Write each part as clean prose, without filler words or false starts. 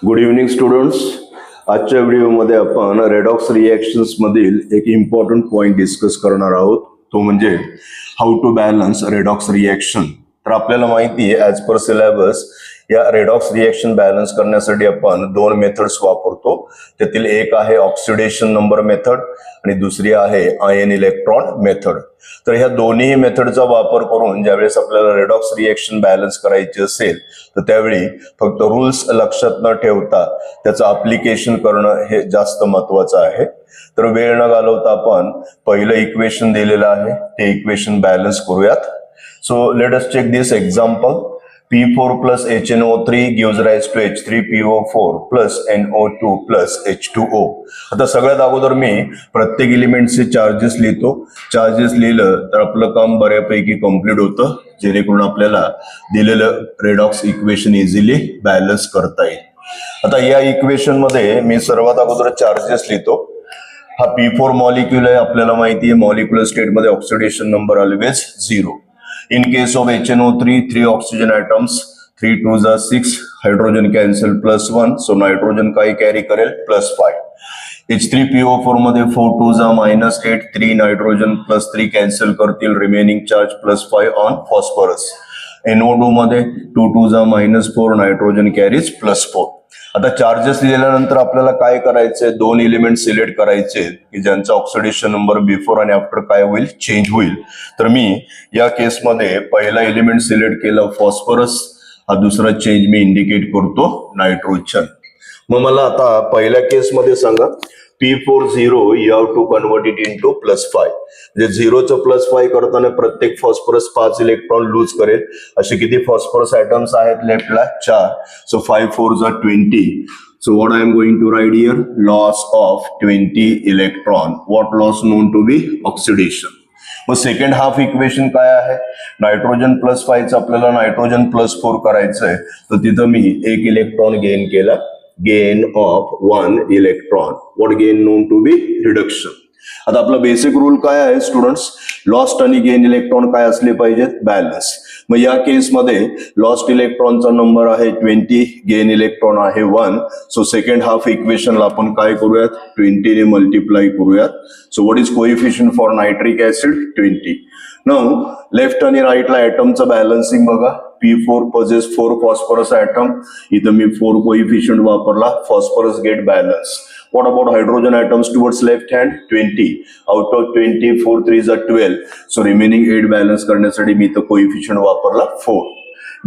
Good evening students. आजच्या व्हिडिओमध्ये आपण रेडॉक्स रिएक्शन्स मधील एक इम्पॉर्टंट पॉइंट डिस्कस करणार आहोत, तो म्हणजे how to balance redox reaction. तर आपल्याला माहिती आहे ॲज पर सिलेबस या रेडॉक्स रिएक्शन बॅलन्स करण्यासाठी आपण दोन मेथड्स वापरतो. त्यातील एक आहे ऑक्सिडेशन नंबर मेथड आणि दुसरी आहे आयन इलेक्ट्रॉन मेथड. तर ह्या दोन्ही मेथडचा वापर करून ज्यावेळेस आपल्याला रेडॉक्स रिएक्शन बॅलन्स करायची असेल तर त्यावेळी फक्त रूल्स लक्षात न ठेवता त्याचं अप्लिकेशन करणं हे जास्त महत्वाचं आहे. तर वेळ न घालवता आपण पहिलं इक्वेशन दिलेलं आहे ते इक्वेशन बॅलन्स करूयात. So let us check this example. P4 plus HNO3 gives rise to H3PO4 plus NO2 plus H2O. आता सगळ्यात अगोदर मी प्रत्येक एलिमेंटचे चार्जेस लिहितो. चार्जेस लिहिलं तर आपलं काम बऱ्यापैकी कम्प्लीट होतं, जेणेकरून आपल्याला दिलेलं रेडॉक्स इक्वेशन इझिली बॅलन्स करता येईल. आता या इक्वेशन मध्ये मी सर्वात अगोदर चार्जेस लिहितो. हा P4 मॉलिक्यूल आहे, आपल्याला माहिती आहे मॉलिक्युलर स्टेट मध्ये oxidation number always 0. In case of HNO3, 3 oxygen atoms, 3 2s are 6, hydrogen cancel +1, so nitrogen काय कॅरी करेल +5. H3PO4 मध्ये 4 2s are -8, 3 nitrogen +3 कॅन्सल करतील, remaining charge +5 on phosphorus. NO2 मध्ये 2 2s are -4, नायट्रोजन कॅरीज +4. आता charges लिहिल्यानंतर आपल्याला काय करायचंय, दोन एलिमेंट सिलेक्ट करायचे की ज्यांचा ऑक्सिडेशन नंबर बिफोर आणि आफ्टर काय होईल, चेंज होईल. तर मी या केसमध्ये पहिला एलिमेंट सिलेक्ट केला फॉस्फरस, हा दुसरा चेंज मी इंडिकेट करतो नायट्रोजन. मग मला आता पहिल्या केसमध्ये सांगा P4 0 you have to convert it into +5. म्हणजे 0चं +5 करताना प्रत्येक फॉस्फरस 5 इलेक्ट्रॉन लूज करेल. असे किती फॉस्फरस ॲटम्स आहेत लेफ्टला, 4. So 5 4s are 20. So what I am going to write here, loss of 20 electron. What loss known to be oxidation. मग second half equation काय आहे, नायट्रोजन +5 आपल्याला नायट्रोजन +4 करायचंय. तर तिथं मी एक इलेक्ट्रॉन गेन केला, gain of 1 electron. What gain known to be reduction. आता आपला बेसिक रूल काय आहे स्टुडंट्स, लॉस्ट आणि गेन इलेक्ट्रॉन काय असले पाहिजेत, बॅलन्स. मग या केसमध्ये लॉस्ट इलेक्ट्रॉनचा नंबर आहे 20, गेन इलेक्ट्रॉन आहे 1. सो सेकंड हाफ इक्वेशनला आपण काय करूयात, 20 ने मल्टिप्लाय करूयात. So what is coefficient for nitric acid, 20. Now left आणि राईटला ऍटमचं बॅलन्सिंग बघा. P4 possess 4 phosphorus atom. इथं मी 4 कोएफिशियंट वापरला, phosphorus get balance. What about hydrogen atoms towards left hand, 20. Out of 20, 4 3s are 12. So remaining 8 balance करण्यासाठी मी इथं coefficient वापरला 4.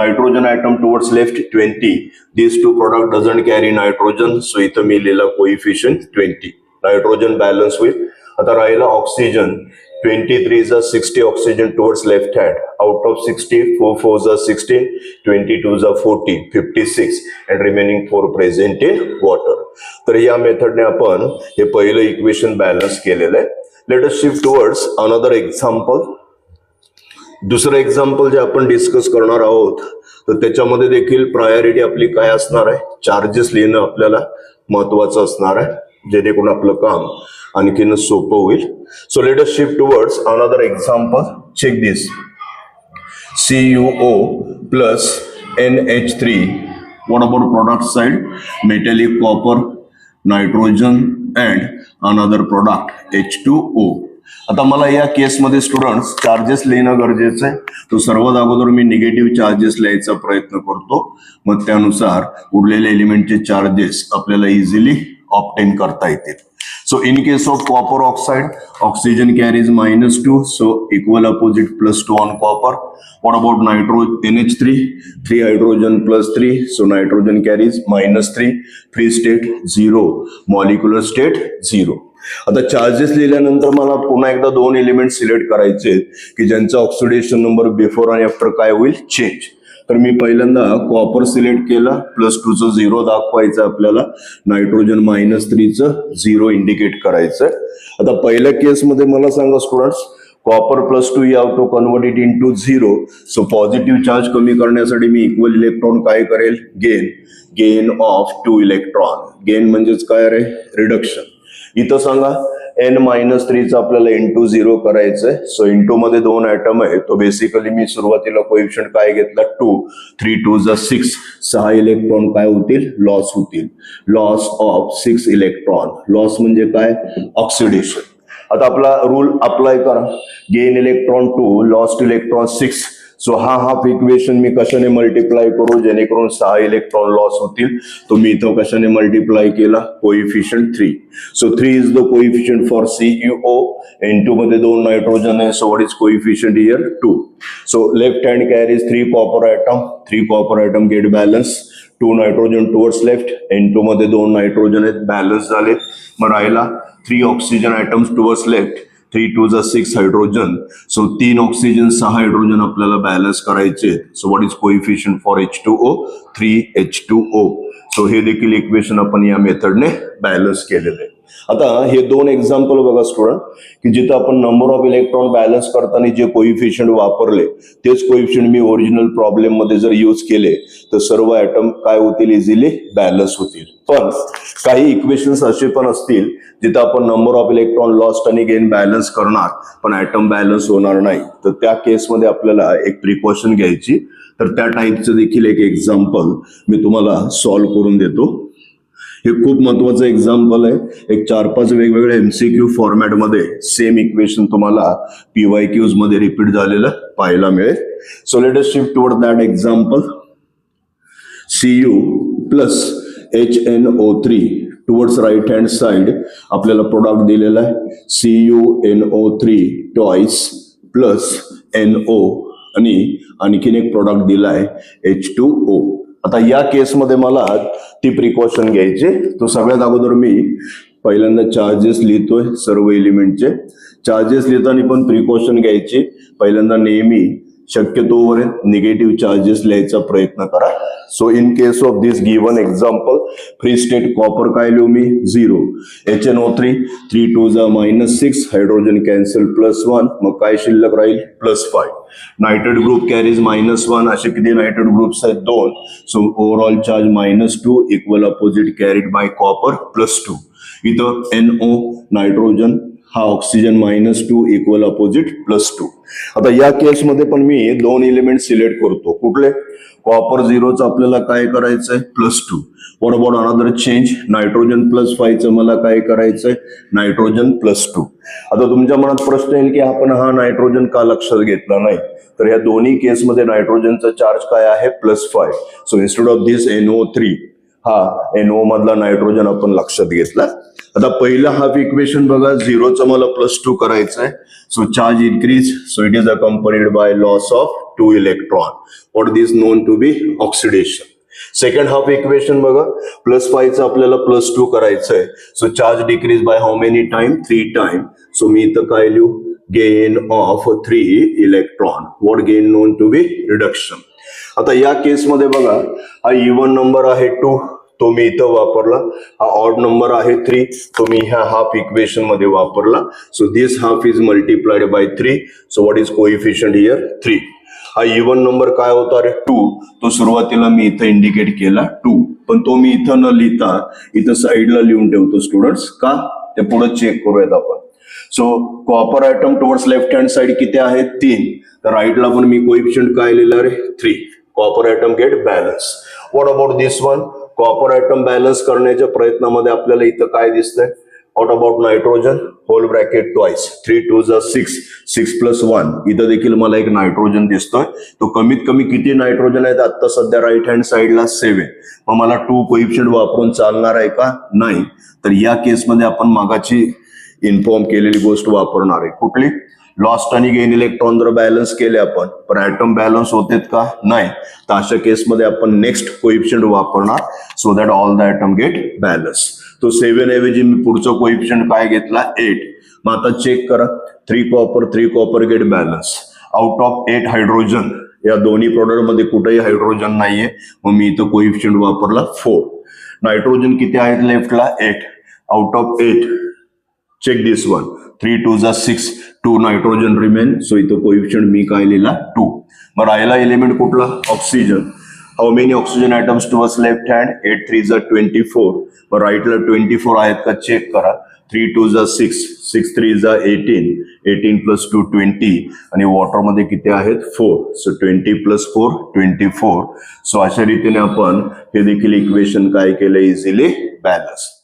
Nitrogen atom towards left 20. These two product doesn't carry nitrogen, so इथं मी लिहिला coefficient 20. Nitrogen balance होईल. आता राहिला oxygen. 23s are 60 oxygen towards left hand. Out of 60, 4 4s are 16, 22s are 40, 56 and remaining 4 present in water. तर या मेथडने आपण हे पहिलं इक्वेशन बॅलन्स केलेलं आहे. Late us shift towards another example. दुसरं एक्झाम्पल जे आपण डिस्कस करणार आहोत तर त्याच्यामध्ये देखील प्रायोरिटी आपली काय असणार आहे, चार्जेस लिहिणं आपल्याला महत्वाचं असणार आहे, जेणेकरून आपलं काम आणखीन सोपं होईल. So let us shift towards another example. Check this. CuO plus NH3. What about product side? Metallic copper, nitrogen and another product H2O. आता मला या केसमध्ये स्टुडंट्स चार्जेस लिहिणं गरजेचं आहे. तो सर्वात अगोदर मी निगेटिव्ह चार्जेस लिहायचा प्रयत्न करतो, मग त्यानुसार उरलेले एलिमेंटचे चार्जेस आपल्याला इझिली ऑब्टेन करता येतील. So in case of copper oxide, oxygen carries -2, so equal opposite +2 on copper. What about NH3? 3 hydrogen +3, so nitrogen carries -3. Free state 0, molecular state 0. आता चार्जेस लिहिल्यानंतर मला पुन्हा एकदा दोन एलिमेंट सिलेक्ट करायचे की ज्यांचा ऑक्सिडेशन नंबर बिफोर आणि आफ्टर काय होईल, चेंज. तर मी पहिल्यांदा कॉपर सिलेक्ट केला, +2चं 0 दाखवायचं आपल्याला, नायट्रोजन -3चं 0 इंडिकेट करायचं. आता पहिल्या केसमध्ये मला सांगा students, copper +2 you have to convert it into 0. So positive charge कमी करण्यासाठी मी इक्वल इलेक्ट्रॉन काय करेल, गेन ऑफ 2 इलेक्ट्रॉन. गेन म्हणजेच काय रे, रिडक्शन. इथं सांगा n-3 आपल्याला इंटू 0 करायचंय. सो इंटू मध्ये 2 ऍटम आहे. तो बेसिकली मी सुरुवातीला कोएफिशियंट काय घेतला 2, 3 2 जा 6, 6 इलेक्ट्रॉन काय होतील लॉस होतील. Loss of 6 electron. लॉस म्हणजे काय ऑक्सिडेशन. आता आपला रूल अप्लाय करा. Gain electron 2, lost electron 6. So हा हाफ इक्वेशन मी कशाने मल्टिप्लाय करू जेणेकरून 6 इलेक्ट्रॉन लॉस होतील. तो मी इथं कशाने मल्टिप्लाय केला coefficient 3. So 3 is the coefficient for CuO. N2 मध्ये 2 नायट्रोजन आहे. So what is coefficient here 2. So left hand carries 3 copper atom. 3 copper atom get balance. 2 nitrogen towards left. N2 मध्ये 2 nitrogen आहेत balance झाले. मग राहिला 3 oxygen atoms towards left. 3 2 जा 6 hydrogen. So 3 oxygen 6 hydrogen आपल्याला balance करायचे. So what is coefficient for H2O 3H2O. So हे देखील इक्वेशन आपण या मेथडने बॅलन्स केलेलं आहे. आता हे 2 एक्झाम्पल बघा स्टुडंट की जिथं आपण नंबर ऑफ इलेक्ट्रॉन बॅलन्स करताना जे कोएफिशियंट वापरले तेच कोएफिशियंट मी ओरिजिनल प्रॉब्लेम मध्ये जर यूज केले तर सर्व ॲटम काय होतील इझिली बॅलन्स होतील. पण काही इक्वेशन्स असे पण असतील जिथं आपण नंबर ऑफ इलेक्ट्रॉन लॉस्ट आणि गेन बॅलन्स करणार पण ॲटम बॅलन्स होणार नाही. तर त्या केसमध्ये आपल्याला एक प्रिकॉशन घ्यायची. तर त्या टाईपचं देखील एक एक्झाम्पल मी तुम्हाला सॉल्व्ह करून देतो. हे खूप महत्वाचं एक्झाम्पल आहे. एक 4-5 वेगवेगळे MCQ फॉर्मॅटमध्ये सेम इक्वेशन तुम्हाला PYQs मध्ये रिपीट झालेलं पाहायला मिळेल. So let us shift toward that example. Cu plus HNO3 towards right hand side आपल्याला प्रोडक्ट दिलेला आहे. CuNO3 टॉईस प्लस NO आणि आणखीन एक प्रोडक्ट दिला आहे H2O. आता या केसमध्ये मला ती प्रिकॉशन घ्यायची. तो सगळ्यात अगोदर मी पहिल्यांदा चार्जेस लिहितोय. सर्व एलिमेंटचे चार्जेस लिहिताना पण प्रिकॉशन घ्यायची. पहिल्यांदा नेहमी शक्यतोवर निगेटिव्ह चार्जेस लिहायचा प्रयत्न करा. So in case of this given example free state copper काय लिहू मी 0. HNO3 3 2 जा -6 हायड्रोजन कॅन्सल +1. मग काय शिल्लक राहील +5. Nitrate group carries -1. असे किती नायट्रेट ग्रुप्स आहेत 2. So overall charge -2 equal opposite carried bye copper +2. इथं NO नायट्रोजन हा ऑक्सिजन -2 इक्वल अपोजिट +2. आता या केसमध्ये पण मी 2 एलिमेंट सिलेक्ट करतो. कुठले कॉपर 0चं आपल्याला काय करायचंय +2. What about another change nitrogen +5चं मला काय करायचंय नायट्रोजन +2. आता तुमच्या मनात प्रश्न येईल की आपण हा नायट्रोजन का लक्षात घेतला नाही. तर या दोन्ही केसमध्ये नायट्रोजनचा चार्ज काय आहे +5. So instead of this NO3 हा NO मधला नायट्रोजन आपण लक्षात घेतला. आता पहिला हाफ इक्वेशन बघा 0चं मला +2 करायचं आहे. So charge increase. So it is accompanied by loss of 2 electron. What this known to be oxidation. Second half equation बघा +5चं आपल्याला +2 करायचं आहे. So charge decrease by how many time 3 time. So मी इथं काय लिहू gain of 3 electron. What gain known to be reduction. आता या केसमध्ये बघा हा इवन नंबर आहे 2 तो मी इथं वापरला. हा ऑड नंबर आहे 3 तो मी ह्या हाफ इक्वेशन मध्ये वापरला. So this half is multiplied by 3. So what is coefficient here 3. हा इवन नंबर काय होता रे 2. तो सुरुवातीला मी इथं इंडिकेट केला 2. पण तो मी इथं न लिहिता इथं साईडला लिहून ठेवतो स्टुडंट्स. का ते पुढे चेक करूयात आपण. So copper atom towards left hand side किती आहेत 3. तर राईटला पण मी कोएफिशियंट काय लिहिला रे 3. Copper atom get balance. What about this one copper atom balance करण्याच्या प्रयत्नामध्ये आपल्याला इथं काय दिसतंय. What about nitrogen whole bracket twice 3 2 जा 6 6 + 1. इथं देखील मला एक नायट्रोजन दिसतोय. तो कमीत कमी किती नायट्रोजन आहेत आता सध्या राईट हँड साइडला 7. मग मला 2 कोएफिशियंट वापरून चालणार आहे का नाही. तर या केसमध्ये आपण मागाची इन्फॉर्म केलेली गोष्ट वापरणार आहे. कुठली लॉस्ट आणि गेन इलेक्ट्रॉन जर बॅलन्स केले आपण पण ॲटम बॅलन्स होतेत का नाही. तर अशा केसमध्ये आपण नेक्स्ट कोएफिशियंट वापरणार so that all the atom get balance. तो 7 ऐवजी मी पुढचं कोएफिशियंट काय घेतला 8. मग आता चेक करा 3 copper get balance. Out of 8 hydrogen या दोन्ही प्रोडक्ट मध्ये कुठेही हायड्रोजन नाहीये. मग मी इथं कोएफिशियंट वापरला 4. नायट्रोजन किती आहेत लेफ्टला 8. Out of 8 check this one 3 2 जा 6 2 नायट्रोजन रिमेन. सो इथं कोएफिशियंट मी काय लिहिला 2. मग राहिला एलिमेंट कुठला oxygen. How many oxygen atoms towards left hand 8 3 जा 24. मग राईटला 24 आहेत का चेक करा. 3 2 जा 6, 6 3 जा 18, 18 प्लस 2 20 आणि वॉटरमध्ये किती आहेत 4. So 20 plus 4 24. सो अशा रीतीने आपण हे देखील इक्वेशन काय केलं इझिली बॅलन्स.